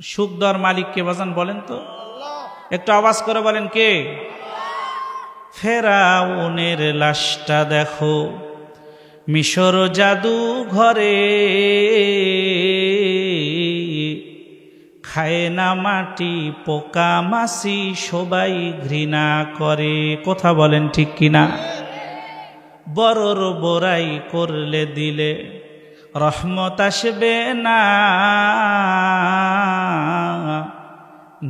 সুখ দেওয়ার মালিক কে বাজান বলেন তো? একটু আওয়াজ করে বলেন কে? ফেরাউনের লাশটা দেখো মিশর জাদু ঘরে, খায় না মাটি পোকা মাছি সবাই ঘৃণা করে। কথা বলেন ঠিক কিনা? বড়র বড়াই করলে দিলে রহমত আসবে না,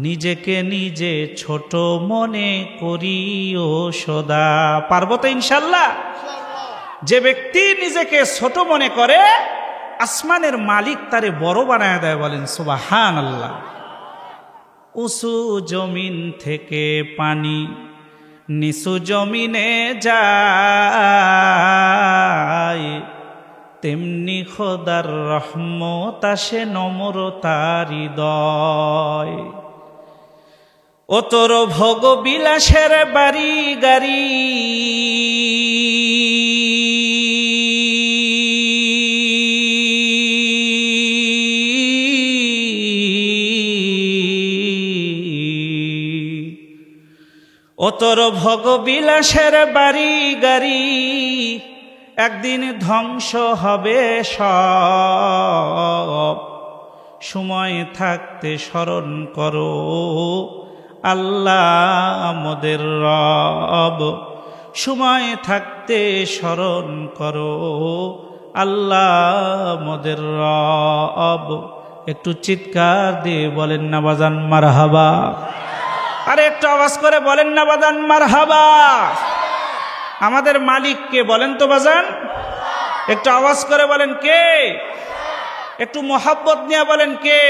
নিজেকে নিজে ছোট মনে করিও সদা। পারবো তো ইনশাল্লাহ? যে ব্যক্তি নিজেকে ছোট মনে করে আসমানের মালিক তারে বড় বানায় দেয়। বলেন সুবহানাল্লাহ। উঁচু জমিন থেকে পানি নিচু জমিনে যায়, তেমনি খোদার রহমত আসে নম্রতার হৃদয়। ও তোর ভোগ বিলাসের বাড়ি গাড়ি, ও তোর ভোগ বিলাসের বাড়ি গাড়ি, একদিন ধ্বংস হবে সব। সময় থাকতে স্মরণ করো আল্লাহ মোদের রব, সময় থাকতে স্মরণ করো আল্লাহ মোদের রব। একটু চিৎকার দিয়ে বলেন না বাজান মারহাবা? আরে একটু আওয়াজ করে বলেন না বাজান মারহাবা? আমাদের মালিক কে বলেন তো বাজান? একটু আওয়াজ করে বলেন কে? একটু মোহাব্বত নিয়ে বলেন কে?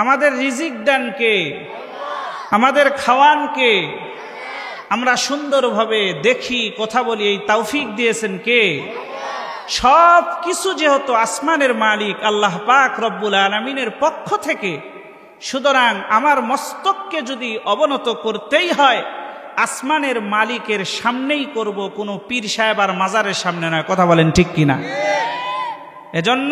আমাদের রিজিক দেন কে? আমাদের খাওয়ান কে? আমরা সুন্দরভাবে দেখি কথা বলি এই তৌফিক দিয়েছেন কে? সব কিছু যেহেতু আসমানের মালিক আল্লাহ পাক রব্বুল আলামিনের পক্ষ থেকে, সুতরাং আমার মস্তককে যদি অবনত করতেই হয় আসমানের মালিকের সামনেই করব, কোনো পীর সাহেব আর মাজারের সামনে নয়। কথা বলেন ঠিক কিনা? এজন্য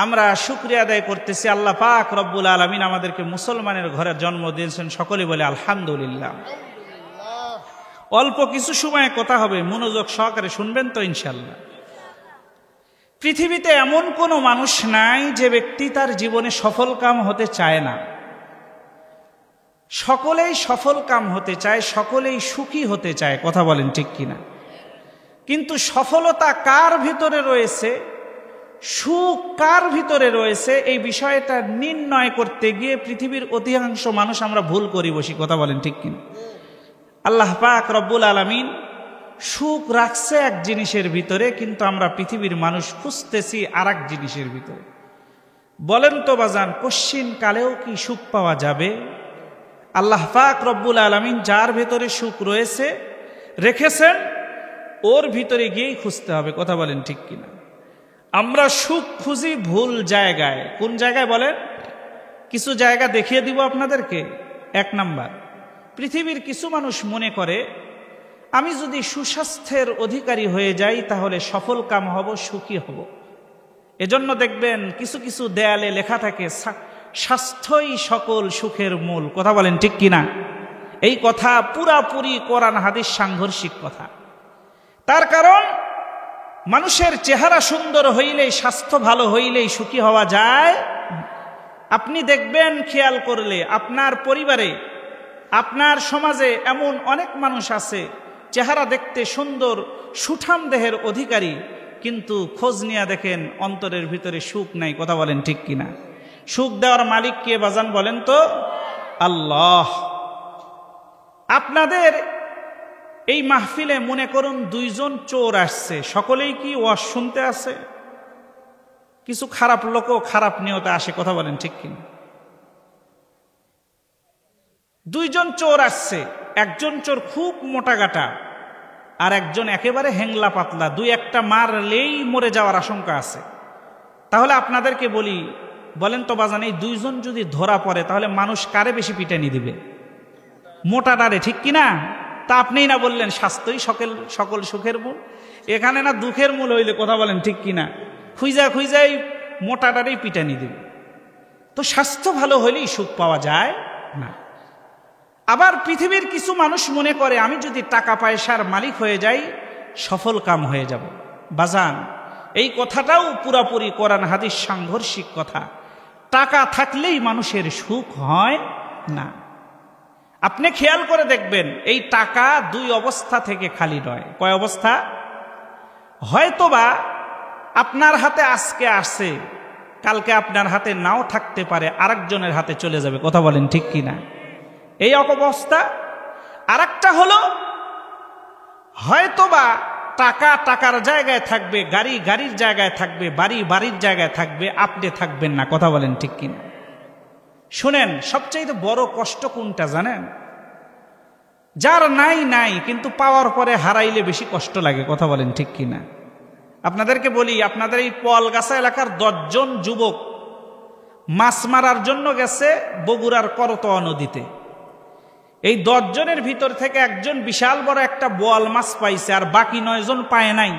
আমরা শুকরিয়া আদায় করতেছি আল্লাহ পাক রব্বুল আলামিন আমাদেরকে মুসলমানের ঘরে জন্ম দিয়েছেন। সকলে বলে আলহামদুলিল্লাহ। অল্প কিছু সময় কথা হবে, মনোযোগ সহকারে শুনবেন তো ইনশাল্লাহ। পৃথিবীতে এমন কোনো মানুষ নাই যে ব্যক্তি তার জীবনে সফল কাম হতে চায় না। সকলেই সফল কাম হতে চায়, সকলেই সুখী হতে চায়। কথা বলেন ঠিক কিনা? কিন্তু সফলতা কার ভিতরে রয়েছে, সুখ কার ভিতরে রয়েছে, এই বিষয়টা নির্ণয় করতে গিয়ে পৃথিবীর অধিকাংশ মানুষ আমরা ভুল করি বসি। কথা বলেন ঠিক কিনা? আল্লাহ পাক রব্বুল আলামিন সুখ রাখছে এক জিনিসের ভিতরে, কিন্তু আমরা পৃথিবীর মানুষ খুঁজতেছি আর এক জিনিসের ভিতরে। বলেন তো বাজান, কশ্চিন কালেও কি সুখ পাওয়া যাবে? আল্লাহ পাক রব্বুল আলামিন যার ভেতরে সুখ রয়েছে রেখেছেন, ওর ভিতরে গিয়েই খুঁজতে হবে। কথা বলেন ঠিক কিনা? আমরা সুখ খুঁজি ভুল জায়গায়। কোন জায়গায় বলেন? কিছু জায়গা দেখিয়ে দিব আপনাদেরকে। এক নাম্বার, পৃথিবীর কিছু মানুষ মনে করে আমি যদি সুস্বাস্থ্যের অধিকারী হয়ে যাই তাহলে সফল কাম হব, সুখী হব। এজন্য দেখবেন কিছু কিছু দেয়ালে লেখা থাকে স্বাস্থ্যই সকল সুখের মূল। কথা বলেন ঠিক কিনা? এই কথা পুরাপুরি কোরআন হাদিস সাংঘর্ষিক কথা। তার কারণ মানুষের চেহারা সুন্দর হইলেই, স্বাস্থ্য ভালো হইলেই সুখী হওয়া যায়? আপনি দেখবেন খেয়াল করলে আপনার পরিবারে, আপনার সমাজে এমন অনেক মানুষ আছে চেহারা দেখতে সুন্দর, সুঠাম দেহের অধিকারী, কিন্তু খোঁজ নিয়ে দেখেন অন্তরের ভিতরে সুখ নাই। কথা বলেন ঠিক কিনা? সুখ দেওয়ার মালিক কে বাজান বলেন তো? আল্লাহ। আপনাদের এই মাহফিলে মনে করুন দুইজন চোর আসছে, সকলেই কি ওয়াজ শুনতে আসে? কিছু খারাপ লোকও খারাপ নিয়তে আসে। কথা বলেন ঠিক কিনা? দুইজন চোর আসছে, একজন চোর খুব মোটা গাটা আর একজন একেবারে হ্যাংলা পাতলা, দুই একটা মারলেই মরে যাওয়ার আশঙ্কা আছে। তাহলে আপনাদেরকে বলি, বলেন তো বাজান, এই দুইজন যদি ধরা পড়ে তাহলে মানুষ কারে বেশি পিটানি দিবে? মোটাটারে, ঠিক কিনা? তা আপনিই না বললেন স্বাস্থ্যই সকল সুখের মূল? এখানে না দুঃখের মূল হইলে? কথা বলেন ঠিক কিনা? খুঁজাই মোটাটারেই পিটানি দিবে। তো স্বাস্থ্য ভালো হলেই সুখ পাওয়া যায় না। আবার পৃথিবীর কিছু মানুষ মনে করে আমি যদি টাকা পয়সার মালিক হয়ে যাই সফল কাম হয়ে যাব। বাজান, এই কথাটাও পুরাপুরি কোরআন হাদিস সাংঘর্ষিক কথা। টাকা থাকলেই মানুষের সুখ হয় না। আপনি খেয়াল করে দেখবেন এই টাকা দুই অবস্থা থেকে খালি নয়। কয় অবস্থা? হয়তোবা আপনার হাতে আজকে আসে, কালকে আপনার হাতে নাও থাকতে পারে, আরেকজনের হাতে চলে যাবে। কথা বলেন ঠিক কিনা? এই অবস্থা। আরেকটা হলো হয়তোবা টাকা টাকার জায়গায় থাকবে, গাড়ি গাড়ির জায়গায় থাকবে, বাড়ি বাড়ির জায়গায় থাকবে, আপনি থাকবেন না। কথা বলেন ঠিক কিনা? শুনেন, সবচেয়ে বড় কষ্ট কোনটা জানেন? যার নাই নাই, কিন্তু পাওয়ার পরে হারাইলে বেশি কষ্ট লাগে। কথা বলেন ঠিক কিনা? আপনাদেরকে বলি, আপনাদের এই পোয়ালগাছা এলাকার 10 জন যুবক মাছ মারার জন্য গেছে বগুড়ার করতোয়া নদীতে। এই 10 জনের ভিতর থেকে একজন বিশাল বড় একটা বোয়াল মাছ পাইছে, আর বাকি 9 জন পায় নাই।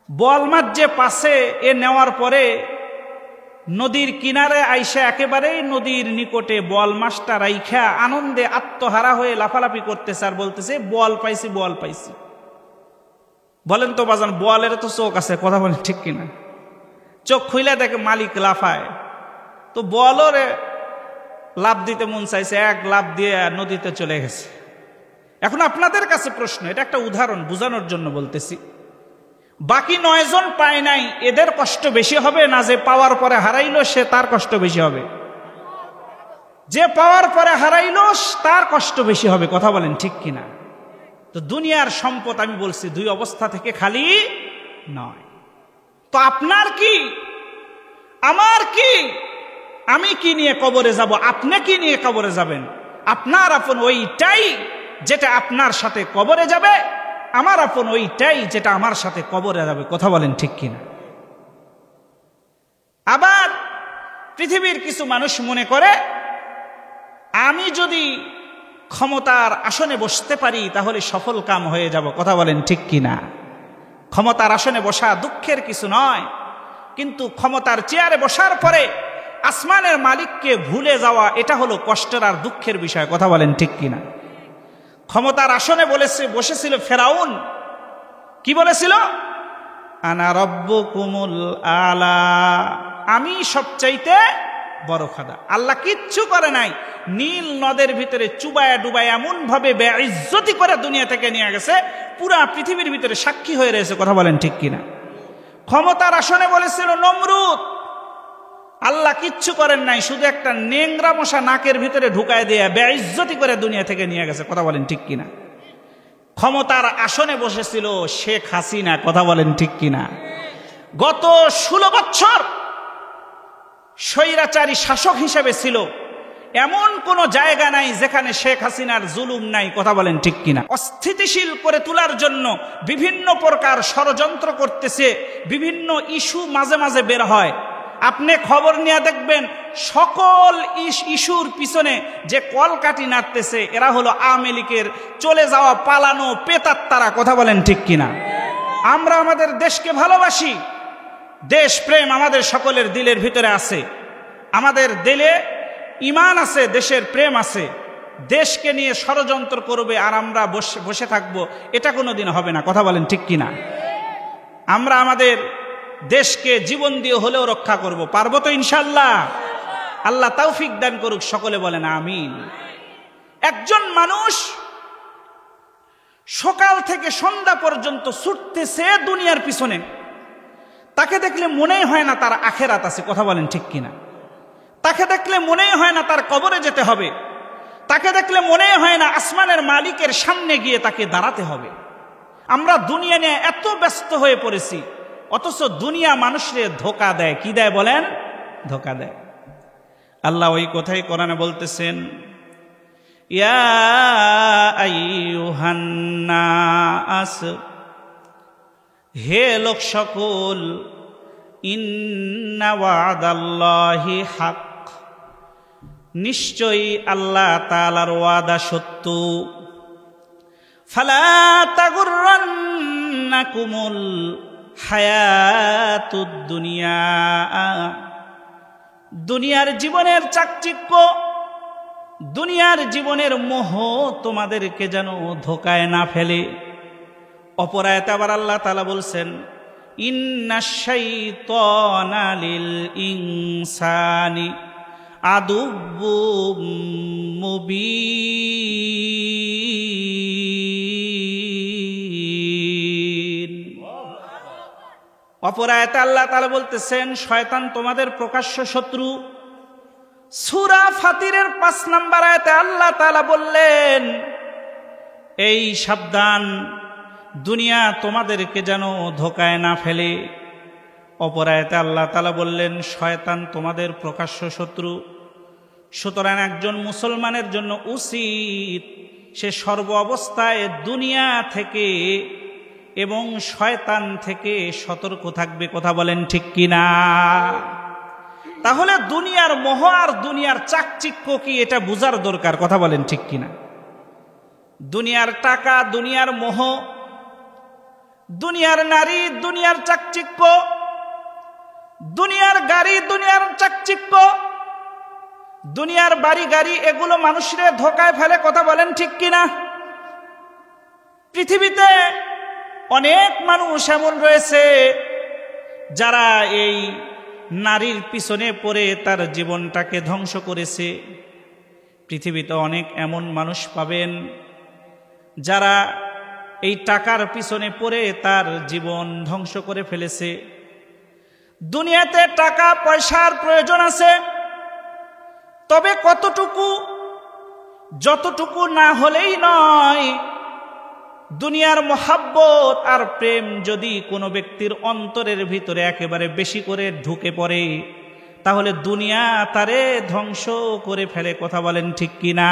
বোয়াল মাছ যে পাশে এ নেওয়ার পরে নদীর কিনারে আইসা একেবারেই নদীর নিকটে বোয়াল মাছটা রাইখা আনন্দে আত্মহারা হয়ে লাফালাফি করতেছে আর বলতেছে বোয়াল পাইছি, বোয়াল পাইছি। বলেন তো বাজান, বোয়ালের তো চোখ আছে। কথা বলেন ঠিক কিনা? চোখ খুইলা দেখে মালিক লাফায়, তো বোয়ালরে লাভ দিতে মন চাইছে, এক লাভ দিয়ে নদীতে চলে গেছে। এখন আপনাদের কাছে প্রশ্ন, এটা একটা উদাহরণ বুঝানোর জন্য বলতেছি। বাকি 9 জন পায় নাই, এদের কষ্ট বেশি হবে না যে পাওয়ার পরে হারাইলো সে তার কষ্ট বেশি হবে? যে পাওয়ার পরে হারাইলো তার কষ্ট বেশি হবে। কথা বলেন ঠিক কিনা? তো দুনিয়ার সম্পদ আমি বলছি দুই অবস্থা থেকে খালি নয়। তো আপনার কি, আমার কি, আমি কি নিয়ে কবরে যাব, আপনি কি নিয়ে কবরে যাবেন? আপনার আপন ওইটাই যেটা আপনার সাথে কবরে যাবে, আমার আপন ওইটাই যেটা আমার সাথে কবরে যাবে। কথা বলেন ঠিক কিনা? আবার পৃথিবীর কিছু মানুষ মনে করে আমি যদি ক্ষমতার আসনে বসতে পারি তাহলে সফল কাম হয়ে যাব। কথা বলেন ঠিক কিনা? ক্ষমতার আসনে বসা দুঃখের কিছু নয়, কিন্তু ক্ষমতার চেয়ারে বসার পরে আসমানের মালিককে ভুলে যাওয়া, এটা হলো কষ্টের আর দুঃখের বিষয়। কথা বলেন ঠিক কিনা? ক্ষমতার আসনে বসেছিল ফেরাউন, কি বলেছিল? আনা রব্বুকুমুল আলা, আমি সবচাইতে বড় খোদা। আল্লাহ কিচ্ছু করে নাই, নীল নদের ভিতরে চুবায়া ডুবায় এমন ভাবে বেইজ্জতি করে দুনিয়া থেকে নিয়ে গেছে, পুরা পৃথিবীর ভিতরে সাক্ষী হয়ে রয়েছে। কথা বলেন ঠিক কিনা? ক্ষমতার আসনে বলেছিল নমরুদ, আল্লাহ কিচ্ছু করেন নাই, শুধু একটা নেংরা মশা নাকের ভিতরে ঢুকায় দিয়ে বেইজ্জতি করে দুনিয়া থেকে নিয়ে গেছে। কথা বলেন ঠিক কিনা? ক্ষমতার আসনে বসেছিল শেখ হাসিনা। কথা বলেন ঠিক কিনা? গত 16 বছর স্বৈরাচারী শাসক হিসেবে ছিল, এমন কোন জায়গা নাই যেখানে শেখ হাসিনার জুলুম নাই। কথা বলেন ঠিক কিনা? অস্থিতিশীল করে তোলার জন্য বিভিন্ন প্রকার ষড়যন্ত্র করতেছে, বিভিন্ন ইস্যু মাঝে মাঝে বের হয়। আপনি খবর নিয়ে দেখবেন সকল ইস্যুর পিছনে যে কলকাঠি নাড়তেছে এরা হলো আওয়ামী লীগের চলে যাওয়া পালানো পেতাত্তারা। কথা বলেন ঠিক কিনা? আমরা আমাদের দেশকে ভালোবাসি, দেশ প্রেম আমাদের সকলের দিলের ভিতরে আছে, আমাদের দিলে ঈমান আছে, দেশের প্রেম আছে। দেশকে নিয়ে ষড়যন্ত্র করবে আর আমরা বসে থাকবো, এটা কোনোদিন হবে না। কথা বলেন ঠিক কিনা? আমরা আমাদের দেশকে জীবন দিয়ে হলেও রক্ষা করব, পারবো তো ইনশাআল্লাহ? আল্লাহ তৌফিক দান করুক, সকলে বলেন আমিন। একজন মানুষ সকাল থেকে সন্ধ্যা পর্যন্ত ছুটতেছে দুনিয়ার পিছনে, তাকে দেখলে মনেই হয় না তার আখেরাত আছে। কথা বলেন ঠিক কিনা? তাকে দেখলে মনেই হয় না তার কবরে যেতে হবে, তাকে দেখলে মনেই হয় না আসমানের মালিকের সামনে গিয়ে তাকে দাঁড়াতে হবে। আমরা দুনিয়া নিয়ে এত ব্যস্ত হয়ে পড়েছি, অথচ দুনিয়া মানুষকে ধোঁকা দেয়। কি দেয় বলেন? ধোঁকা দেয়। আল্লাহ ওই কথাই কোরআনে বলতেছেন, ইয়া আইয়ুহান নাস, হে লোক সকল, ইন্না ওয়াদাল্লাহি হক, নিশ্চয়ই আল্লাহ তাআলার ওয়াদা সত্য। ফালা তাগুররান্নাকুমুল হায়াতুদ দুনিয়া, দুনিয়ার জীবনের চাকচিক্য, দুনিয়ার জীবনের মোহ তোমাদেরকে যেন ধোকায় না ফেলে। অপর আয়াতে আবার আল্লাহ তাআলা বলছেন, ইন্নাশ শাইতানা লিল ইনসানি আদুব্বুম মুবিন। অপর আয়াতে আল্লাহ তাআলা বলতেছেন, শয়তান তোমাদের প্রকাশ্য শত্রু। সূরা ফাতিরের ৫ নম্বর আয়াতে আল্লাহ তাআলা বললেন, এই সাবধান, দুনিয়া তোমাদেরকে যেন ধোকায় না ফেলে। অপর আয়াতে আল্লাহ তাআলা বললেন, শয়তান তোমাদের প্রকাশ্য শত্রু। সুতরাং একজন মুসলমানের জন্য উচিত সে সর্ব অবস্থায় দুনিয়া থেকে এবং শয়তান থেকে সতর্ক থাকবে। কথা বলেন ঠিক কিনা? তাহলে দুনিয়ার মোহ আর দুনিয়ার চাকচিক্য কি, এটা বুঝার দরকার। কথা বলেন ঠিক কিনা? দুনিয়ার টাকা, দুনিয়ার মোহ, দুনিয়ার নারী, দুনিয়ার চাকচিক্য, দুনিয়ার গাড়ি, দুনিয়ার চাকচিক্য, দুনিয়ার বাড়ি গাড়ি, এগুলো মানুষের ধোকায় ফেলে। কথা বলেন ঠিক কিনা? পৃথিবীতে অনেক মানুষ এমন রয়েছে যারা এই নারীর পিছনে পড়ে তার জীবনটাকে ধ্বংস করেছে। পৃথিবীতে অনেক এমন মানুষ পাবেন যারা এই টাকার পিছনে পড়ে তার জীবন ধ্বংস করে ফেলেছে। দুনিয়াতে টাকা পয়সার প্রয়োজন আছে, তবে কতটুকু? যতটুকু না হলেই নয়। দুনিয়ার মোহাব্বত আর প্রেম যদি কোনো ব্যক্তির অন্তরের ভিতরে একেবারে বেশি করে ঢুকে পড়ে, তাহলে দুনিয়া তারে ধ্বংস করে ফেলে। কথা বলেন ঠিক কিনা?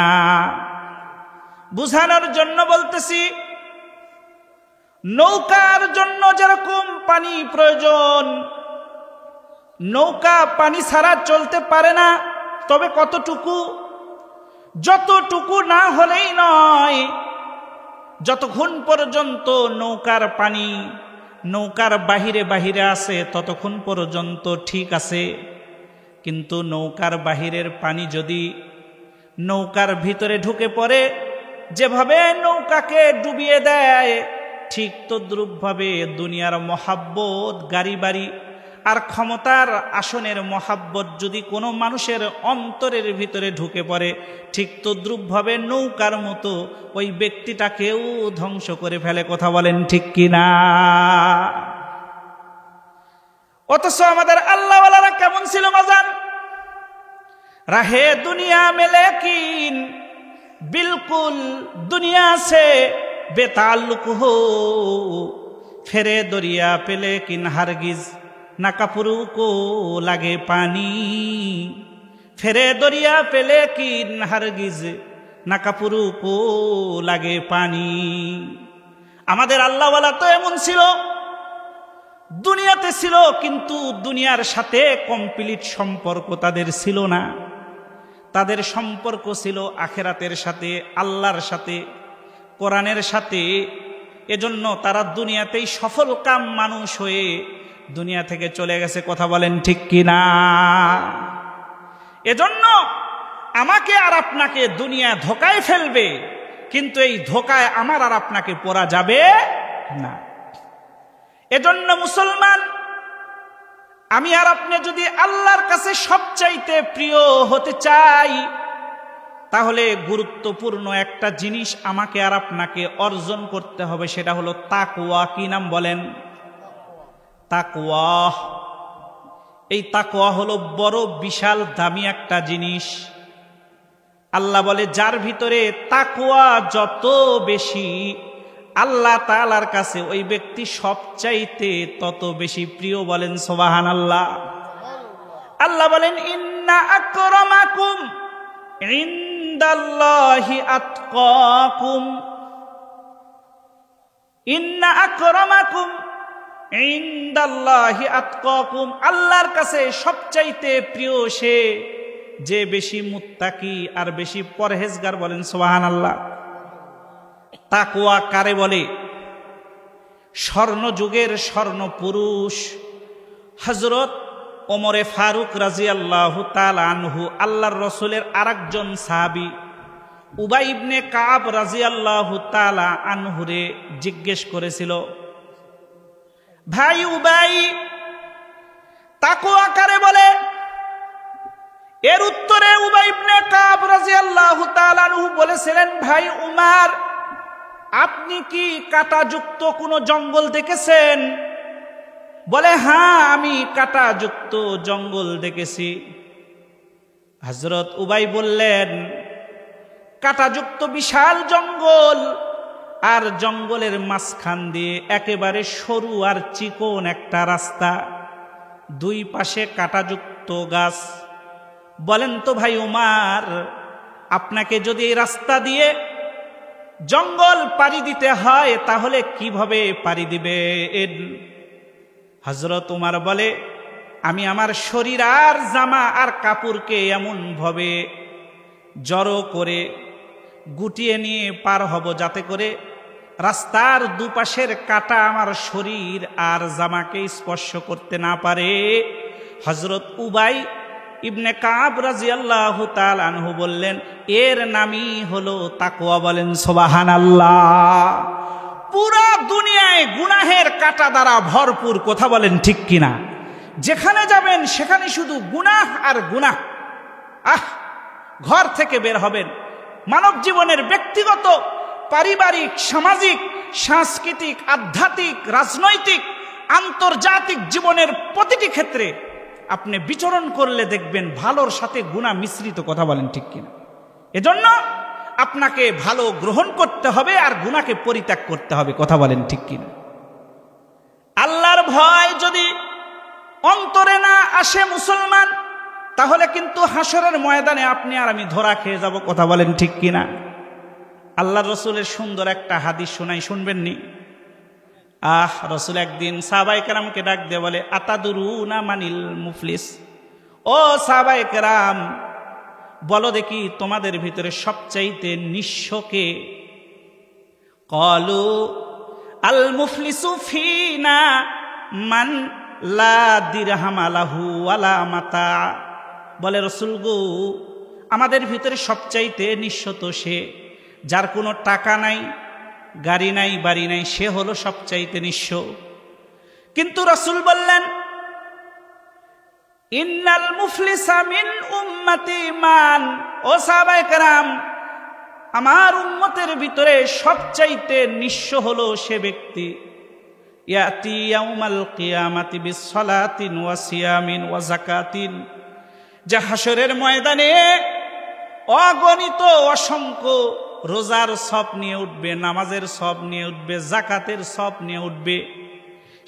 বুঝানোর জন্য বলতেছি, নৌকার জন্য যেরকম পানি প্রয়োজন, নৌকা পানি ছাড়া চলতে পারে না, তবে কতটুকু? যতটুকু না হলেই নয়। যতক্ষণ পর্যন্ত নৌকার পানি নৌকার বাহিরে বাহিরে আছে ততক্ষণ পর্যন্ত ঠিক আছে, কিন্তু নৌকার বাহিরের পানি যদি নৌকার ভিতরে ঢুকে পড়ে, যেভাবে নৌকাকে ডুবিয়ে দেয়, ঠিক তদ্রূপভাবে দুনিয়ার মহাব্বত, গাড়ি বাড়ি আর ক্ষমতার আসনের মহাব্বত যদি কোনো মানুষের অন্তরের ভিতরে ঢুকে পড়ে, ঠিক তদ্রূপভাবে নৌকার মতো ওই ব্যক্তিটাকেও ধ্বংস করে ফেলে। কথা বলেন ঠিক কিনা? অথচ আমাদের আল্লাহওয়ালারা কেমন ছিল বাজান? রাহে দুনিয়া में लेकिन बिल्कुल दुनिया से बेताल्लुक हो, फेरे दरिया पे लेकिन हरगिज ना कपरू को लगे पानी, फेरे दरिया पे लेकिन हरगिज ना कपरू को लगे पानी। আমাদের আল্লাহওয়ালা তো এমন ছিল, দুনিয়াতে ছিল কিন্তু দুনিয়ার সাথে কমপ্লিট সম্পর্ক তাদের ছিল না। তাদের সম্পর্ক ছিল আখিরাতের সাথে, আল্লাহর সাথে, কোরআনের সাথে। এজন্য তারা দুনিয়াতেই সফল কাম মানুষ হয়ে দুনিয়া থেকে চলে গেছে। কথা বলেন ঠিক কিনা? এজন্য আমাকে আর আপনাকে দুনিয়া ধোকায় ফেলবে, কিন্তু এই ধোকায় আমার আর আপনাকে পড়া যাবে না। এজন্য মুসলমান, আমি আর আপনি যদি আল্লাহর কাছে সবচাইতে প্রিয় হতে চাই, তাহলে গুরুত্বপূর্ণ একটা জিনিস আমাকে আর আপনাকে অর্জন করতে হবে, সেটা হলো তাকওয়া। কি নাম বলেন? তাকওয়া। এই তাকওয়া হলো বড় বিশাল দামি একটা জিনিস। আল্লাহ বলে, যার ভিতরে তাকওয়া যত বেশি, আল্লাহ তাআলার কাছে ওই ব্যক্তি সবচাইতে তত বেশি প্রিয়। বলেন সুবহানাল্লাহ। আল্লাহ বলেন, ইন্না আকরামাকুম ইনদাল্লাহি আতকাকুম, ইন্না আকরামাকুম ইনদাল্লাহি আতকাকুম। আল্লাহর কাছে সবচাইতে প্রিয় সে যে বেশি মুত্তাকি আর বেশি পরহেজগার। বলেন সুবহানাল্লাহ। তাকওয়া কারে বলে? স্বর্ণ যুগের স্বর্ণ পুরুষ হযরত ওমরে ফারুক রাদিয়াল্লাহু তাআলা আনহু আল্লাহর রাসূলের আরেকজন সাহাবী উবাই ইবনে কাব রাদিয়াল্লাহু তাআলা আনহুরে জিজ্ঞেস করেছিল, ভাই উবাই, তাকওয়া কারে বলে? এর উত্তরে উবাই ইবনে কাব রাদিয়াল্লাহু তাআলা আনহু বলেছিলেন, ভাই উমার, আপনি কি কাঁটাযুক্ত কোনো জঙ্গল দেখেছেন? বলে, হ্যাঁ, আমি কাঁটাযুক্ত জঙ্গল দেখেছি। হযরত উবাই বললেন, কাঁটাযুক্ত বিশাল জঙ্গল, আর জঙ্গলের মাঝখান দিয়ে একেবারে সরু আর চিকন একটা রাস্তা, দুই পাশে কাঁটাযুক্ত গাছ। বলেন তো ভাই উমার, আপনাকে যদি এই রাস্তা দিয়ে জঙ্গল পাড়ি দিতে হয় তাহলে কিভাবে পাড়ি দিবেন? হযরত উমার বলে, আমি আমার শরীর আর জামা আর কাপড়কে এমন ভাবে জড়ো করে গুটিয়ে নিয়ে পার হব যাতে করে রাস্তার দুপাশের কাঁটা আমার শরীর আর জামাকে স্পর্শ করতে না পারে। হযরত উবাই ইবনে কাব রাদিয়াল্লাহু তাআলা আনহু বললেন, এর নামই হলো তাকওয়া। বলেন সুবহানাল্লাহ। পুরা দুনিয়ায় গুনাহের কাঁটা দ্বারা ভরপুর, কথা বলেন ঠিক কিনা? যেখানে যাবেন সেখানে শুধু গুনাহ আর গুনাহ। ঘর থেকে বের হবেন, মানব জীবনের ব্যক্তিগত, পারিবারিক, সামাজিক, সাংস্কৃতিক, আধ্যাত্মিক, রাজনৈতিক, আন্তর্জাতিক জীবনের প্রতিটি ক্ষেত্রে আপনি বিচরণ করলে দেখবেন ভালোর সাথে গুনাহ মিশ্রিত, কথা বলেন ঠিক কিনা? এজন্য আপনাকে ভালো গ্রহণ করতে হবে আর গুনাহকে পরিত্যাগ করতে হবে, কথা বলেন ঠিক কিনা? আল্লাহর ভয় যদি অন্তরে না আসে মুসলমান, তাহলে কিন্তু হাসরের ময়দানে আপনি আর আমি ধরা খেয়ে যাব, কথা বলেন ঠিক কিনা? আল্লাহর রাসূলের সুন্দর একটা হাদিস শোনাই, শুনবেন নি? রাসূল একদিন সাহাবায়ে কেরামকে ডাক দিয়ে বলে, আতাদুরুনা মানিল মুফলিস? ও সাহাবায়ে কেরাম, বলো দেখি তোমাদের ভিতরে সবচাইতে নিঃস্ব কে? ক্বালু আল মুফলিসু ফিনা মান লা দিরহাম লাহু ওয়ালা মাতা। বলে, রাসূল গো, আমাদের ভিতরে সবচাইতে নিঃস্ব তো সে যার কোনো টাকা নাই, গাড়ি নাই, বাড়ি নাই, সে হলো সবচাইতে নিঃস্ব। কিন্তু রাসূল বললেন, ইন্নাল মুফলিসা মিন উম্মতি মান। ও সাহাবায়ে কেরাম, আমার উম্মতের ভিতরে সবচাইতে নিঃস্ব হলো সে ব্যক্তি, ইয়াতি ইয়াউমাল কিয়ামাতি বিসসালাতিন ওয়া সিয়ামিন ওয়া যাকাতিন, যা হাসরের ময়দানে অগণিত অসংখ্য রোজার সব নিয়ে উঠবে, নামাজের সব নিয়ে উঠবে, যাকাতের সব নিয়ে উঠবে।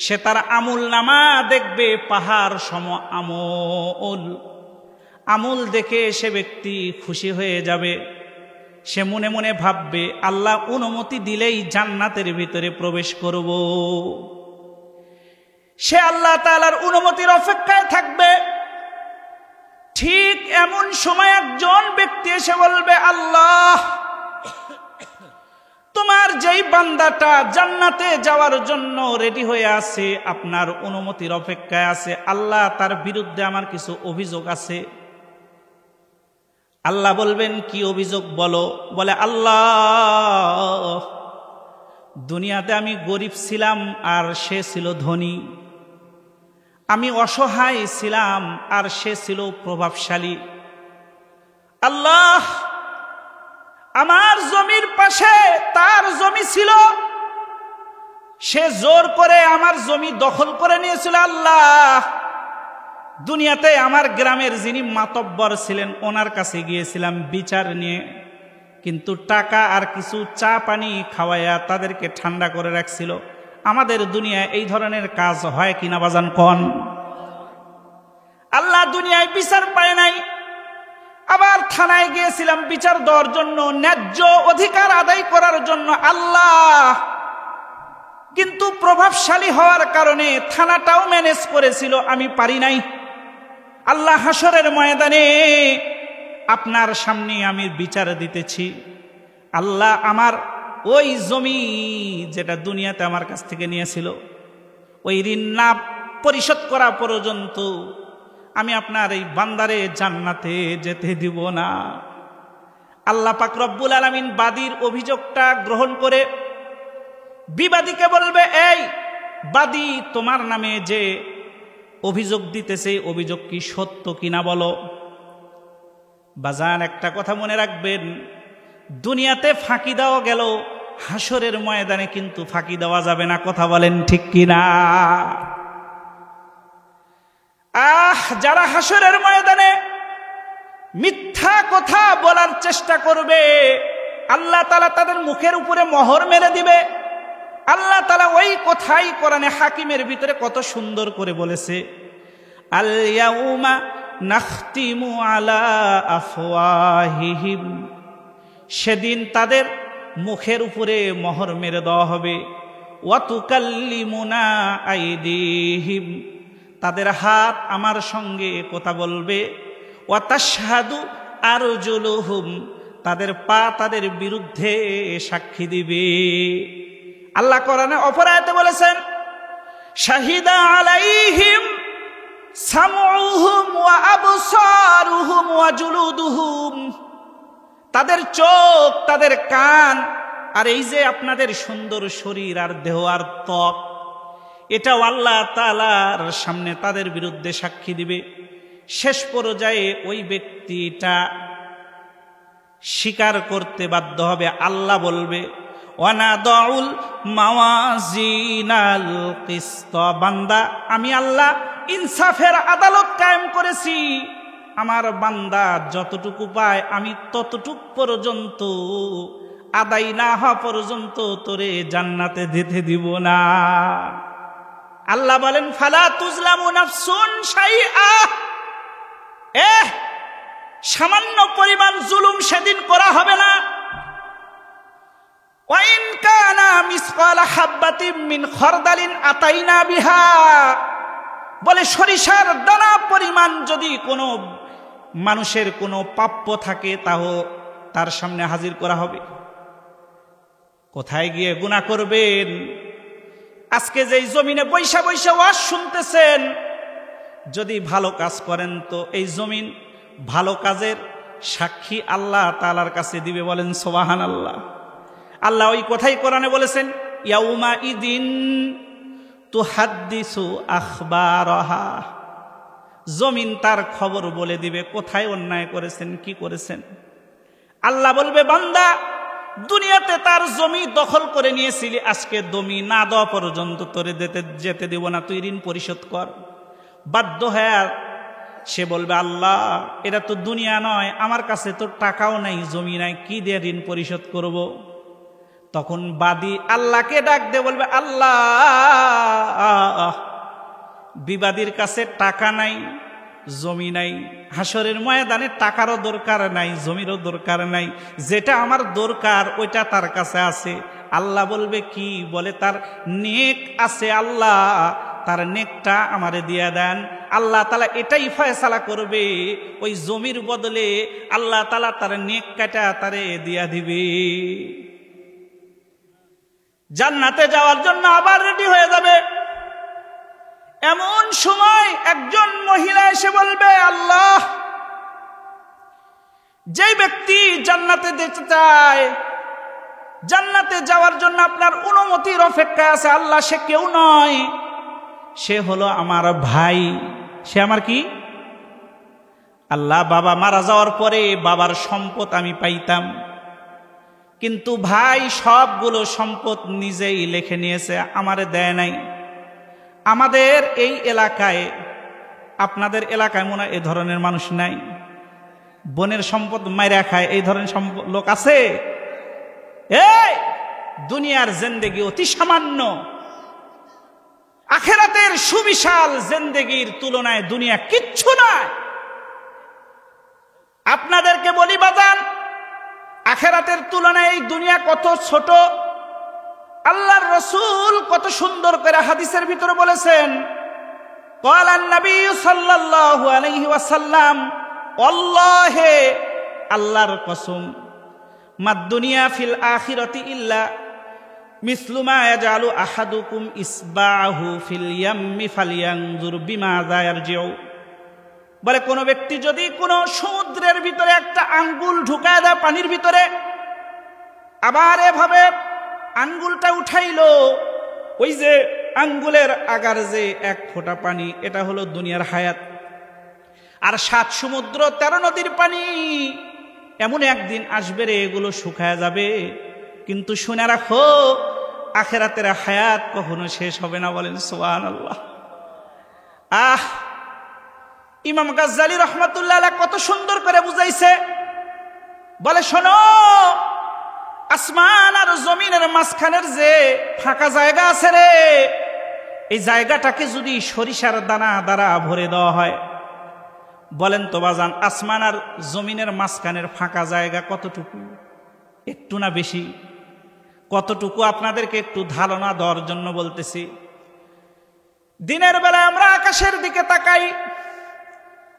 সে তার আমল নামা দেখবে পাহাড় সম আমল। আমল দেখে সে ব্যক্তি খুশি হয়ে যাবে। সে মনে মনে ভাববে, আল্লাহ অনুমতি দিলেই জান্নাতের ভিতরে প্রবেশ করব। সে আল্লাহ তাআলার অনুমতির অপেক্ষায় থাকবে। ঠিক এমন সময় একজন ব্যক্তি এসে বলবে, আল্লাহ, তোমার যেই বান্দাটা জান্নাতে যাওয়ার জন্য রেডি হয়ে আছে, আপনার অনুমতির অপেক্ষায় আছে, আল্লাহ, তার বিরুদ্ধে আমার কিছু অভিযোগ আছে। আল্লাহ বলবেন, কি অভিযোগ বলো? বলে, আল্লাহ, দুনিয়াতে আমি গরিব ছিলাম আর সে ছিল ধনী, আমি অসহায় ছিলাম আর সে ছিল প্রভাবশালী। আল্লাহ, আমার জমির পাশে তার জমি ছিল, সে জোর করে আমার জমি দখল করে নিয়েছিল। আল্লাহ, দুনিয়াতে আমার গ্রামের যিনি মাতব্বর ছিলেন ওনার কাছে গিয়েছিলাম বিচার নিয়ে, কিন্তু টাকা আর কিছু চা পানি খাওয়াইয়া তাদেরকে ঠান্ডা করে রাখছিল। আমাদের দুনিয়ায় এই ধরনের কাজ হয় কিনা বাজান কোন? আল্লাহ, দুনিয়ায় বিচার পায় নাই, আবার থানায় গিয়েছিলাম বিচার দেওয়ার জন্য, ন্যায্য অধিকার আদায় করার জন্য। আল্লাহ, কিন্তু প্রভাবশালী হওয়ার কারণে থানাটাও ম্যানেজ করেছিল, আমি পারি নাই। আল্লাহ, হাসরের ময়দানে আপনার সামনে আমি বিচার দিতেছি। আল্লাহ, আমার ওই জমি যেটা দুনিয়াতে আমার কাছ থেকে নিয়েছিল, ওই ঋণ না পরিশোধ করা পর্যন্ত আমি আপনার এই বান্দারে জান্নাতে যেতে দিব না। আল্লাহ পাক রব্বুল আলামিন বাদীর অভিযোগটা গ্রহণ করে বিবাদীকে বলবে, এই বাদী, তোমার নামে যে অভিযোগ দিতেছে অভিযোগ কি সত্য কিনা বলো। বাজান, একটা কথা মনে রাখবেন, দুনিয়াতে ফাঁকি দেওয়া গেল, হাসরের ময়দানে কিন্তু ফাঁকি দেওয়া যাবে না। কথা বলেন ঠিক কিনা? যারা হাসরের ময়দানে মিথ্যা কথা বলার চেষ্টা করবে, আল্লাহ তাআলা তাদের মুখের উপরে মোহর মেরে দিবে। আল্লাহ তাআলা ওই কথাই কোরআনে হাকিমের ভিতরে কত সুন্দর করে বলেছে, আল ইয়াউমা নাখতিমু আলা আফওয়াহিহিম, সেদিন তাদের মুখের উপরে মোহর মেরে দেওয়া হবে। ওয়া তুকাল্লিমুনা আইদিহিম, তাদের হাত আমার সঙ্গে কথা বলবে। ওয়া তাশহাদু আরজুলুহুম, তাদের পা তাদের বিরুদ্ধে সাক্ষী দিবে। আল্লাহ কোরআনে অপর আয়াতে বলেছেন, শাহিদা আলাইহিম সামউহুম ওয়া আবসারুহুম ওয়া জুলুদুহুম, তাদের চোখ, তাদের কান, আর এই যে আপনাদের সুন্দর শরীর আর দেহ আর ত্বক, এটাও আল্লাহ তাআলার সামনে তাদের বিরুদ্ধে সাক্ষী দিবে। শেষ পর্যায়ে ওই ব্যক্তিটা স্বীকার করতে বাধ্য হবে। আল্লাহ বলবে, ওয়ানাদাউল মাওয়াজিনাল কিসত, বান্দা, আমি আল্লাহ ইনসাফের আদালত কায়েম করেছি। আমার বান্দা যতটুকু পায় আমি ততটুক পর্যন্ত আদায় না হওয়া পর্যন্ত তোরে জান্নাতে যেতে দিব না। আল্লাহ বলেন, ফালা তুজলামু নাফসুন শাইআ, সামান্য পরিমাণ জুলুম সেদিন করা হবে না। ওয়াইন কানা মিসকালা হাব্বাতিন মিন খরদালিন আতাইনা বিহা, বলে সরিষার দানা পরিমাণ যদি কোনো মানুষের কোনো প্রাপ্য থাকে তাও তার সামনে হাজির করা হবে। কোথায় গিয়ে গুনাহ করবেন? আজকে যেই জমিনে বৈশা বৈশা ওয়াজ শুনতেছেন, যদি ভালো কাজ করেন তো এই জমিন ভালো কাজের সাক্ষী আল্লাহ তাআলার কাছে দিবে। বলেন সুবহানাল্লাহ। আল্লাহ ওই কথাই কোরআনে বলেছেন, ইয়াউমা ইদিন তুহাদ্দিসু আখবারাহা, জমিন তার খবর বলে দিবে কোথায় অন্যায় করেছেন, কি করেছেন। আল্লাহ বলবে, বান্দা, দুনিয়াতে তার জমি দখল করে নিয়েছিলি, আজকে জমি না দেওয়া পর্যন্ত তোরে যেতে দেব না, তুই ঋণ পরিশোধ কর। বাধ্য হয়ে সে বলবে, আল্লাহ, এটা তো দুনিয়া নয়, আমার কাছে তো টাকাও নাই, জমি নাই, কি দিয়ে ঋণ পরিশোধ করব। তখন বাদী আল্লাহকে ডাক দিয়ে বলবে, আল্লাহ, বিবাদীর কাছে টাকা নাই, জমি নাই, হাসরের ময়দানে টাকারও দরকার নাই, জমিরও দরকার নাই, যেটা আমার দরকার ওইটা তার কাছে আছে। আল্লাহ বলবে, কি? বলে, তার নেক আছে, আল্লাহ তার নেকটা আমারে দিয়া দেন। আল্লাহ তাআলা এটাই ফয়সালা করবে, ওই জমির বদলে আল্লাহ তাআলা তার নেক কাটা তারে দিয়া দিবে। জান্নাতে যাওয়ার জন্য আবার রেডি হয়ে যাবে। এমন সময় একজন মহিলা এসে বলবে, আল্লাহ, যে ব্যক্তি জান্নাতে যেতে চায়, জান্নাতে যাওয়ার জন্য আপনার অনুমতির অপেক্ষায় আছে, আল্লাহ সে কেউ নয়, সে হলো আমার ভাই। সে আমার কি? আল্লাহ, বাবা মারা যাওয়ার পরে বাবার সম্পদ আমি পাইতাম, কিন্তু ভাই সবগুলো সম্পদ নিজেই লিখে নিয়েছে, আমারে দেয় নাই। আমাদের এই এলাকায়, আপনাদের এলাকায় মনে হয় এ ধরনের মানুষ নাই। বোনের সম্পদ মাইরা খায়, এই ধরনের লোক আছে? এই দুনিয়ার জিন্দেগি অতি সামান্য, আখিরাতের সুবিশাল জিন্দেগির তুলনায় দুনিয়া কিচ্ছু নয়। আপনাদেরকে বলি বাজান, আখিরাতের তুলনায় এই দুনিয়া কত ছোট। আল্লাহর রাসূল কত সুন্দর করে হাদিসের ভিতরে বলেছেন, ক্বালান নবী সাল্লাল্লাহু আলাইহি ওয়াসাল্লাম, আল্লাহে, আল্লাহর কসম, মাদ দুনিয়া ফিল আখিরাতি ইল্লা মিসলু মা ইয়াজালু আহাদুকুম ইসবাহু ফিল ইয়াম্মি ফালিয়ানজুর বিমাযা ইয়ারজিউ। বলে কোনো ব্যক্তি যদি কোনো সমুদ্রের ভিতরে একটা আঙ্গুল ঢুকায় দেয় পানির ভিতরে, আবার এভাবে আঙ্গুলটা উঠাইলো, ওই যে আঙ্গুলের আগার যে এক ফোঁটা পানি, এটা হলো দুনিয়ার হায়াত। আর 7 সমুদ্র 13 নদীর পানি এমন একদিন আসবে রে, এগুলো শুকায় যাবে, কিন্তু শুনে রাখো আখিরাতের হায়াত কখনো শেষ হবে না। বলেন সুবহানাল্লাহ। ইমাম গাজ্জালী রাহমাতুল্লাহ আলাইহি কত সুন্দর করে বুঝাইছে। বলে শোনো, আসমান আর জমিনের মাঝখানের যে ফাঁকা জায়গা আছে রে, এই জায়গাটাকে যদি সরিষার দানা দ্বারা ভরে দেওয়া হয়, বলেন তো বাজান আসমান আর জমিনের মাঝখানের ফাঁকা জায়গা কতটুকু? একটু না বেশি? কতটুকু আপনাদেরকে একটু ধারণা দেওয়ার জন্য বলতেছি। দিনের বেলা আমরা আকাশের দিকে তাকাই,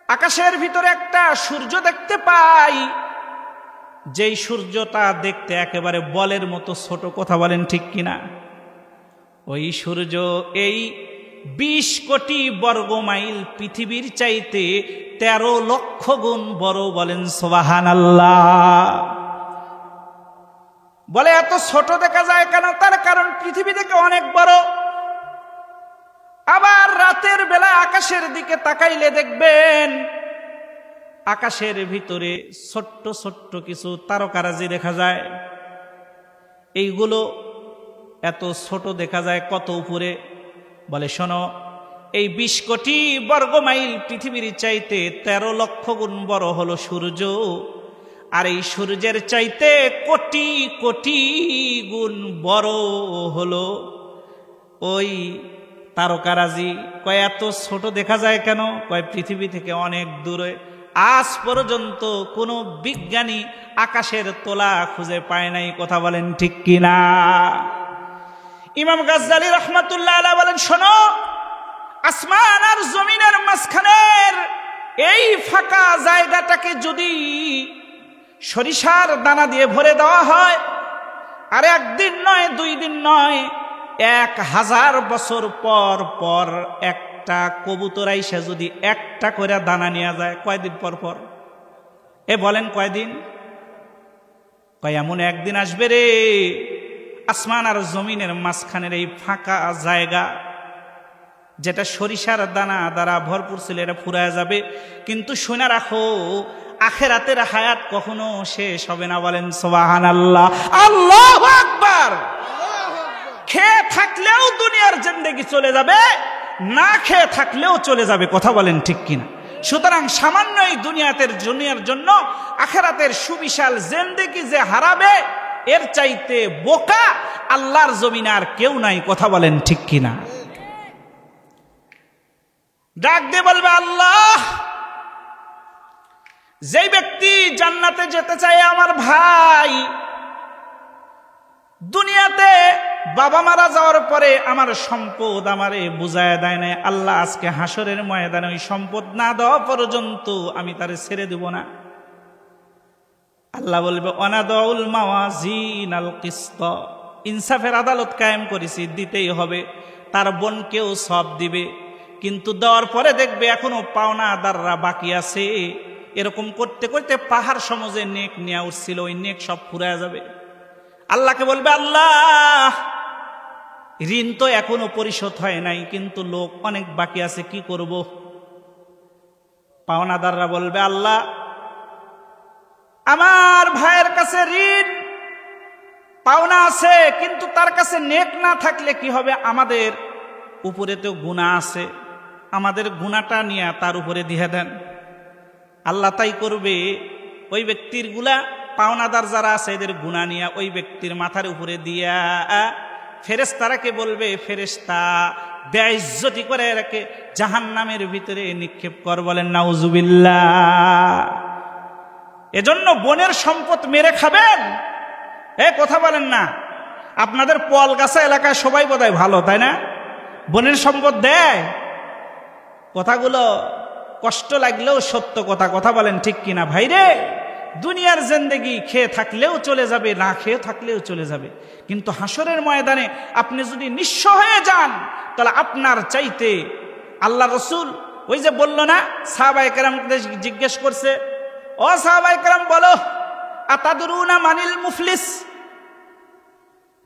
আকাশের ভিতরে একটা সূর্য দেখতে পাই, যেই সূর্যটা দেখতে একেবারে বলের মতো ছোট। কথা বলেন ঠিক কিনা? ওই সূর্য এই 20 কোটি বর্গ মাইল পৃথিবীর চাইতে 13 লক্ষ গুণ বড়। বলেন সুবহানাল্লাহ। বলে এত ছোট দেখা যায় কেন? তার কারণ পৃথিবী থেকে অনেক বড়। আবার রাতের বেলা আকাশের দিকে তাকাইলে দেখবেন আকাশের ভিতরে ছোট্ট ছোট্ট কিছু তারকারাজি দেখা যায়। এইগুলো এত ছোট দেখা যায় কত উপরে? বলে শোনো, এই 20 কোটি বর্গ মাইল পৃথিবীর চাইতে 13 লক্ষ গুণ বড় হলো সূর্য। আর এই সূর্যের চাইতে কোটি কোটি গুণ বড় হলো ওই তারকারাজি। কয় এত ছোট দেখা যায় কেন? কয় পৃথিবী থেকে অনেক দূরে। আজ পর্যন্ত কোনো বিজ্ঞানী আকাশের তোলা খুঁজে পায় নাই। কথা বলেন ঠিক কিনা? ইমাম গাজ্জালী রাহমাতুল্লাহ আলাইহি বলেন শোনো, আসমান আর জমিনের মাঝখানের এই ফাঁকা জায়গাটাকে যদি সরিষার দানা দিয়ে ভরে দেওয়া হয়, আর একদিন নয় 2 দিন নয়, 1000 বছর পর পর একটা কবুতর আইসা যদি একটা করে দানা নিয়ে যায়, কয়দিন পর পর? বলেন কয়দিন? কয় এমন একদিন আসবে রে, আসমান আর জমিনের মাঝখানের এই ফাঁকা জায়গা যেটা সরিষার দানা দ্বারা ভরপুর ছিল, এটা ফুরায় যাবে। কিন্তু শুনে রাখো আখিরাতের হায়াত কখনো শেষ হবে না। বলেন সুবহানাল্লাহ, আল্লাহু আকবার। খেয়ে থাকলেও দুনিয়ার জিন্দেগি চলে যাবে, না খেয়ে থাকলেও চলে যাবে। কথা বলেন ঠিক কিনা? সুতরাং সামান্য এই দুনিয়ার জন্য আখিরাতের সুবিশাল জিন্দেগি যে হারাবে, এর চাইতে বোকা আল্লাহর জমিনে আর কেউ নাই। কথা বলেন ঠিক কিনা? ডাক দিয়ে বলবে আল্লাহ, যেই ব্যক্তি জান্নাতে যেতে চায় আমার ভাই, দুনিয়াতে বাবা মারা যাওয়ার পরে আমার সম্পদ আমারে বুঝায় দেয় নাই, আল্লাহ আজকে হাসরের ময়দানে ওই সম্পদ না দেওয়া পর্যন্ত আমি তারে ছেড়ে দেব না। আল্লাহ বলবে ওয়ানাদাউল মাওয়াজিনাল কিসত, ইনসাফের আদালত কায়েম করেছি, দিতেই হবে। তার বোনকেও সব দিবে, কিন্তু দেওয়ার পরে দেখবে এখনো পাওনাদাররা বাকি আছে। এরকম করতে করতে পাহাড় সমজে নেক নিয়ে উঠছিল, ওই নেক সব ফুরায় যাবে। আল্লাহকে বলবে আল্লাহ, ঋণ তো এখনো পরিশোধ হয় নাই, কিন্তু লোক অনেক বাকি আছে, কি করব? পাওনাদাররা বলবে আল্লাহ, আমার ভাইয়ের কাছে ঋণ পাওনা আছে, কিন্তু তার কাছে নেক না থাকলে কি হবে? আমাদের উপরে তো গুনাহ আছে, আমাদের গুনাহটা নিয়ে তার উপরে দিয়ে দেন। আল্লাহ তাই করবে, ওই ব্যক্তির গুলা পাওনাদার যারা আছে এদের গুনাহ নিয়ে ওই ব্যক্তির মাথার উপরে দিয়া ফেরেশতারাকে বলবে, ফেরেশতা বেইজ্জতি করে রাখে জাহান্নামের ভিতরে নিক্ষেপ কর। বলেন নাউজুবিল্লাহ। এজন্য বোনের সম্পদ মেরে খাবেন? কথা বলেন না। আপনাদের পোয়ালগাছা এলাকায় সবাই বোধহয় ভালো, তাই না? বোনের সম্পদ দেয়। কথাগুলো কষ্ট লাগলেও সত্য কথা। কথা বলেন ঠিক কিনা ভাইরে? দুনিয়ার জিন্দেগি খেয়ে থাকলেও চলে যাবে, না খেয়ে থাকলেও চলে যাবে, কিন্তু হাসরের ময়দানে আপনি যদি নিঃস্ব হয়ে যান, তাহলে আপনার চাইতে আল্লাহ রসুল ওই যে বললো না, সাহাবায়ে কেরামকে জিজ্ঞেস করছে, ও সাহাবায়ে কেরাম বলো, আতাদরুনা মানিল মুফলিস?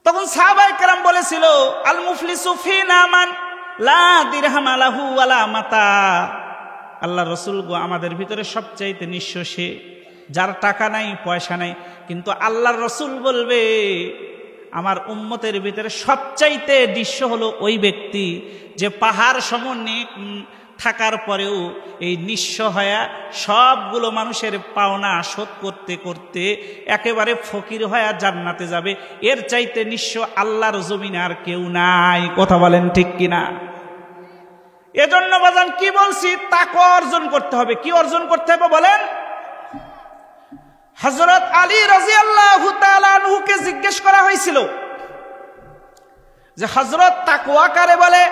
তখন সাহাবায়ে কেরাম বলেছিল, আল মুফলিসু ফিনা মান লা দিরহাম লাহু ওয়ালা মাতা। আল্লাহর রাসূল গো, আমাদের ভিতরে সবচাইতে নিঃস্ব সে, যার টাকা নাই পয়সা নাই। কিন্তু আল্লাহর রাসূল বলবে, আমার উম্মতের ভিতরে সবচাইতে নিঃস্ব হলো ওই ব্যক্তি যে পাহাড় সম থাকার পরেও এই নিঃস্ব হয়ে সবগুলো মানুষের পাওনা শোধ করতে করতে একেবারে ফকির হয়ে জান্নাতে যাবে। এর চাইতে নিঃস্ব আল্লাহর জমিনে আর কেউ নাই। কথা বলেন ঠিক কিনা? এজন্য বাজান কি বলছি, তাকওয়া অর্জন করতে হবে। কি অর্জন করতে হবে বলেন? হযরত আলী রাদিয়াল্লাহু তাআলা আনহুকে জিজ্ঞেস করা হয়েছিল যে হযরত তাকওয়া কারে বলে?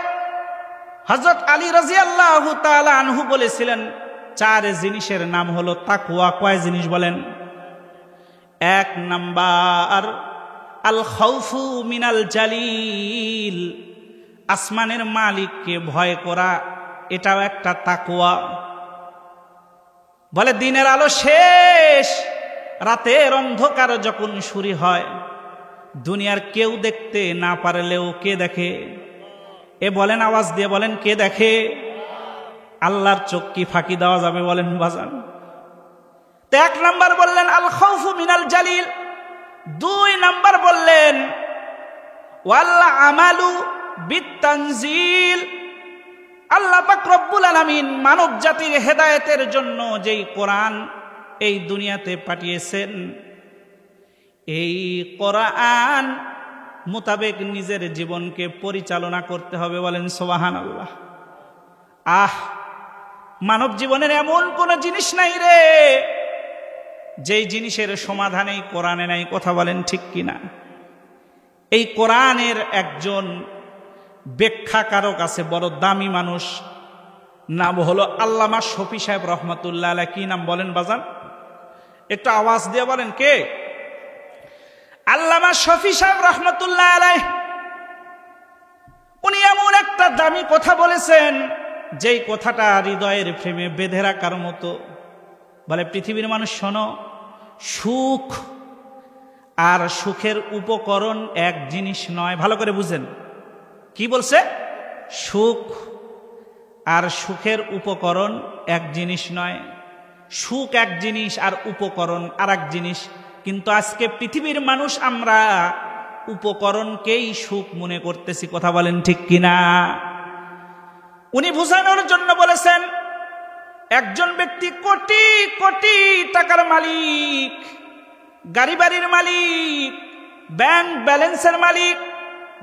হযরত আলী রাদিয়াল্লাহু তাআলা আনহু বলেছিলেন, 4 জিনিসের নাম হলো তাকওয়া। কয় জিনিস বলেন? 1 নাম্বার আল খাউফু মিনাল জালিল, আসমানের মালিককে ভয় করা, এটাও একটা তাকওয়া। বলে দিনের আলো শেষ, রাতের অন্ধকার যখন শুরু হয়, দুনিয়ার কেউ দেখতে না পারলেও কে দেখে? এ বলেন, আওয়াজ দিয়ে বলেন, কে দেখে? আল্লাহর চোখ কি ফাঁকি দেওয়া যাবে বলেন বাজান? তো 1 নাম্বার বললেন আল খাউফু মিনাল জালিল। 2 নাম্বার বললেন ওয়াল আমালু বিতানজিল, আল্লাহ পাক রব্বুল আলামিন মানব জাতির হেদায়েতের জন্য যেই কোরআন এই দুনিয়াতে পাঠিয়েছেন, এই কোরআন মোতাবেক নিজের জীবনকে পরিচালনা করতে হবে। বলেন সুবহানাল্লাহ। মানব জীবনের এমন কোন জিনিস নাই রে যেই জিনিসের সমাধান এই কোরআনে নাই। কথা বলেন ঠিক কিনা? এই কোরআনের একজন ব্যাখ্যাকারক আছে, বড় দামি মানুষ, নাম হলো আল্লামা শফি সাহেব রহমতুল্লাহ আলাইহ। কি নাম বলেন বাজান? একটু আওয়াজ দিয়ে বলেন, কে? আল্লামা শফি সাহেব রহমতুল্লাহ আলাইহ। উনি এমন একটা দামি কথা বলেছেন যেই কথাটা হৃদয়ের ফ্রেমে বেঁধে রাখার মতো। বলে, পৃথিবীর মানুষ শোনো, সুখ আর সুখের উপকরণ এক জিনিস নয়। ভালো করে বুঝেন কি বলছে? সুখ আর সুখের উপকরণ এক জিনিস নয়। সুখ এক জিনিস আর উপকরণ আর এক জিনিস। কিন্তু আজকে পৃথিবীর মানুষ আমরা উপকরণকেই সুখ মনে করতেছি। কথা বলেন ঠিক কিনা? উনি বুঝানোর জন্য বলেছেন, একজন ব্যক্তি কোটি কোটি টাকার মালিক, গাড়ি বাড়ির মালিক, ব্যাংক ব্যালেন্সের মালিক,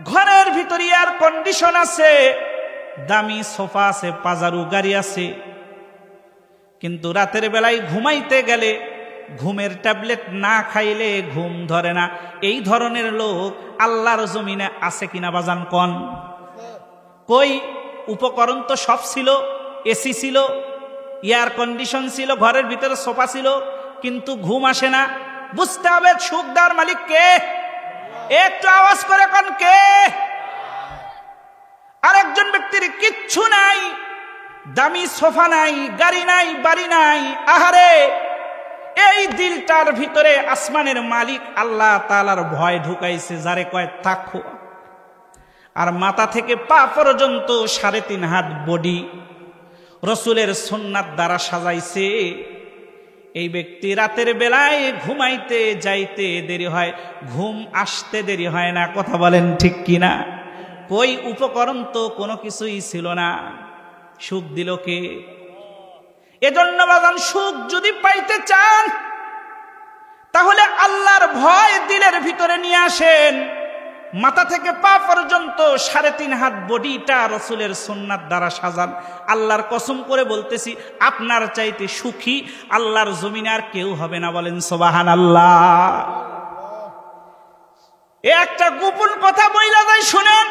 ঘরের ভিতরে এয়ার কন্ডিশন আছে, দামি সোফা আছে, পাজারু গাড়ি আছে, কিন্তু রাতের বেলায় ঘুমাইতে গেলে ঘুমের ট্যাবলেট না খাইলে ঘুম ধরে না। এই ধরনের লোক আল্লাহর জমিনে আছে কিনা বাজান কোন? কই? উপকরণ তো সব ছিল, এসি ছিল, এয়ার কন্ডিশন ছিল, ঘরের ভিতরে সোফা ছিল, কিন্তু ঘুম আসে না। বুঝতে হবে সুখ দেওয়ার মালিক কে? একটু আওয়াজ করে কোন কে? আর একজন ব্যক্তির কিচ্ছু নাই, দামি সোফা নাই, গাড়ি নাই, বাড়ি নাই, আহারে এই দিলটার ভিতরে আসমানের মালিক আল্লাহ তাআলার ভয় ঢুকাইছে, যারে কয় তাকওয়া। আর মাথা থেকে পা পর্যন্ত 3.5 হাত বডি রসুলের সুন্নাত দ্বারা সাজাইছে। এই ব্যক্তি রাতের বেলায় ঘুমাইতে যাইতে দেরি হয়, ঘুম আসতে দেরি হয় না। কথা বলেন ঠিক কিনা? কই উপকরণ তো কোনো কিছুই ছিল না, সুখ দিল কে? এজন্য বাজান, সুখ যদি পাইতে চান তাহলে আল্লাহর ভয় দিলের ভিতরে নিয়ে আসেন। মাথা থেকে পা পর্যন্ত 3.5 হাত বডিটা রসুলের সুন্নাত দ্বারা সাজান। আল্লাহর কসম করে বলতেছি, আপনার চাইতে সুখী আল্লাহর জমিনে আর কেউ হবে না। বলেন সুবহানাল্লাহ। এ একটা গোপন কথা বইলা যায়, শুনেন।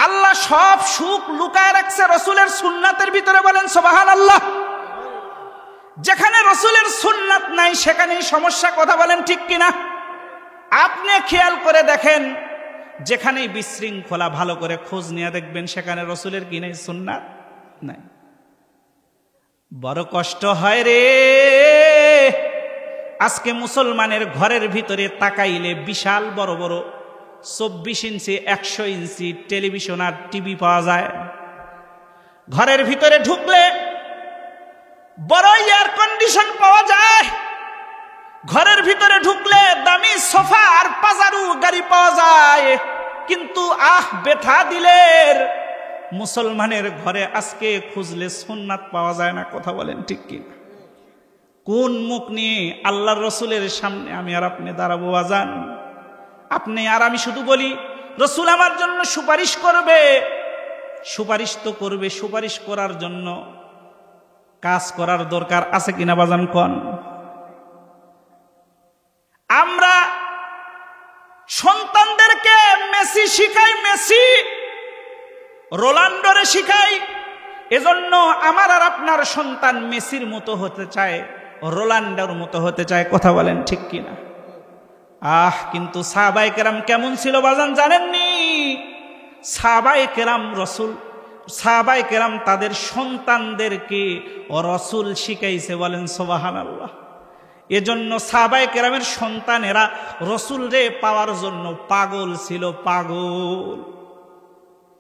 আল্লাহ সব সুখ লুকায় রাখছে রসুলের সুন্নাতের ভিতরে। বলেন সুবহানাল্লাহ। যেখানে রসুলের সুন্নাত নাই সেখানেই সমস্যা। কথা বলেন ঠিক কিনা? আপনি খেয়াল করে দেখেন, যেখানেই বিশৃঙ্খলা, ভালো করে খোঁজ নিয়ে দেখবেন সেখানে রসুলের কি নাই? সুন্নাত নাই। বড় কষ্ট হয় রে। আজকে মুসলমানের ঘরের ভিতরে তাকাইলে বিশাল বড় বড় 24 ইঞ্চি 100 ইঞ্চি টেলিভিশন আর টিভি পাওয়া যায়। ঘরের ভিতরে ঢুকলে বড় এয়ার কন্ডিশন পাওয়া যায়। ঘরের ভিতরে ঢুকলে দামি সোফা আর পাজারু গাড়ি পাওয়া যায়। কিন্তু ব্যথা দিলের মুসলমানের ঘরে আজকে খুঁজলে সুন্নাত পাওয়া যায় না। কথা বলেন ঠিক কি? কোন মুখ নিয়ে আল্লাহর রসুলের সামনে আমি আর আপনি দাঁড়াবো আজান? আপনি আর আমি শুধু বলি রসুল আমার জন্য সুপারিশ করবে। সুপারিশ তো করবে, সুপারিশ করার জন্য কাজ করার দরকার আছে কিনা বাজান কোন? আমরা সন্তানদেরকে মেসি শিখাই, মেসি রোনাল্ডোরে শিখাই। এজন্য আমার আর আপনার সন্তান মেসির মতো হতে চায়, রোনাল্ডোর মতো হতে চায়। কথা বলেন ঠিক কিনা? কিন্তু সাহাবায়ে কেরাম কেমন ছিল বাজান জানেননি? সাহাবায়ে কেরাম সাহাবায়ে কেরাম তাদের সন্তানদেরকে রসুল শিখাইছে। বলেন সুবহানাল্লাহ। এজন্য সাহাবায়ে কেরামের সন্তানেরা রসুল রে পাওয়ার জন্য পাগল ছিল, পাগল।